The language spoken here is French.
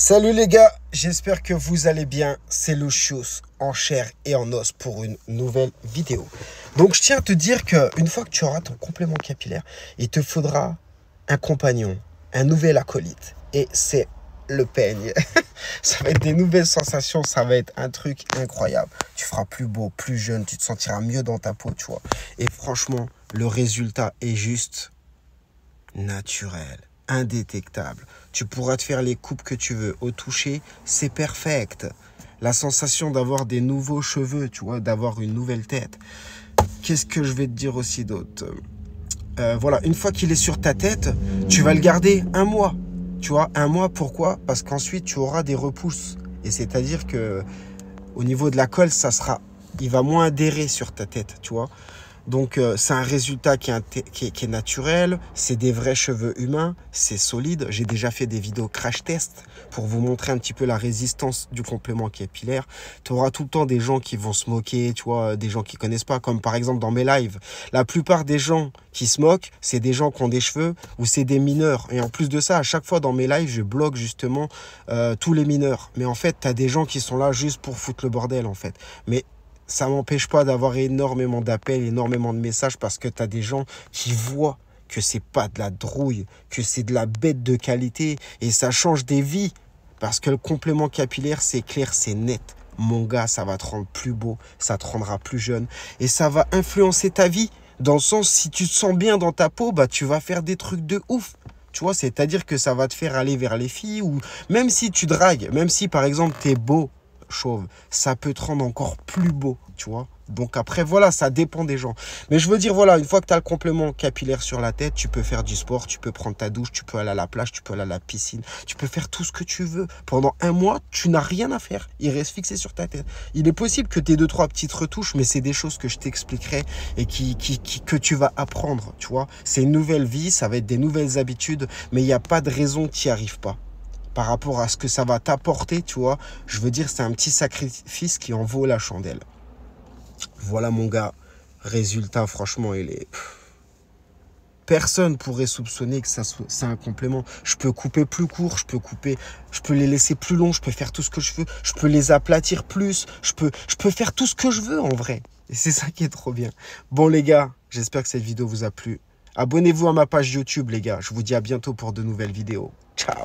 Salut les gars, j'espère que vous allez bien. C'est Lucius en chair et en os pour une nouvelle vidéo. Donc je tiens à te dire qu'une fois que tu auras ton complément capillaire, il te faudra un compagnon, un nouvel acolyte. Et c'est le peigne. Ça va être des nouvelles sensations, ça va être un truc incroyable. Tu feras plus beau, plus jeune, tu te sentiras mieux dans ta peau, tu vois. Et franchement, le résultat est juste naturel, indétectable. Tu pourras te faire les coupes que tu veux. Au toucher, c'est perfect. La sensation d'avoir des nouveaux cheveux, tu vois, d'avoir une nouvelle tête. Qu'est-ce que je vais te dire aussi d'autre? Voilà, une fois qu'il est sur ta tête, tu vas le garder un mois. Tu vois, un mois, pourquoi? Parce qu'ensuite, tu auras des repousses. Et c'est-à-dire que au niveau de la colle, il va moins adhérer sur ta tête, tu vois. Donc, c'est un résultat qui est naturel. C'est des vrais cheveux humains. C'est solide. J'ai déjà fait des vidéos crash test pour vous montrer un petit peu la résistance du complément capillaire. Tu auras tout le temps des gens qui vont se moquer, tu vois, des gens qui connaissent pas. Comme par exemple dans mes lives. La plupart des gens qui se moquent, c'est des gens qui ont des cheveux ou c'est des mineurs. Et en plus de ça, à chaque fois dans mes lives, je bloque justement tous les mineurs. Mais en fait, tu as des gens qui sont là juste pour foutre le bordel, en fait. Mais ça m'empêche pas d'avoir énormément d'appels, énormément de messages parce que tu as des gens qui voient que c'est pas de la drouille, que c'est de la bête de qualité et ça change des vies. Parce que le complément capillaire, c'est clair, c'est net. Mon gars, ça va te rendre plus beau, ça te rendra plus jeune et ça va influencer ta vie. Dans le sens, si tu te sens bien dans ta peau, bah, tu vas faire des trucs de ouf. Tu vois, c'est-à-dire que ça va te faire aller vers les filles ou même si tu dragues, même si par exemple tu es beau, chauve, ça peut te rendre encore plus beau, tu vois. Donc après, voilà, ça dépend des gens. Mais je veux dire, voilà, une fois que tu as le complément capillaire sur la tête, tu peux faire du sport, tu peux prendre ta douche, tu peux aller à la plage, tu peux aller à la piscine, tu peux faire tout ce que tu veux. Pendant un mois, tu n'as rien à faire. Il reste fixé sur ta tête. Il est possible que tu aies 2-3 petites retouches, mais c'est des choses que je t'expliquerai et que tu vas apprendre, tu vois. C'est une nouvelle vie, ça va être des nouvelles habitudes, mais il n'y a pas de raison que tu n'y arrives pas. Par rapport à ce que ça va t'apporter, tu vois, je veux dire, c'est un petit sacrifice qui en vaut la chandelle. Voilà mon gars, résultat, franchement, il est... Personne pourrait soupçonner que c'est un complément. Je peux couper plus court, je peux les laisser plus longs, je peux faire tout ce que je veux, je peux les aplatir plus, je peux faire tout ce que je veux en vrai. Et c'est ça qui est trop bien. Bon les gars, j'espère que cette vidéo vous a plu. Abonnez-vous à ma page YouTube les gars, je vous dis à bientôt pour de nouvelles vidéos. Ciao.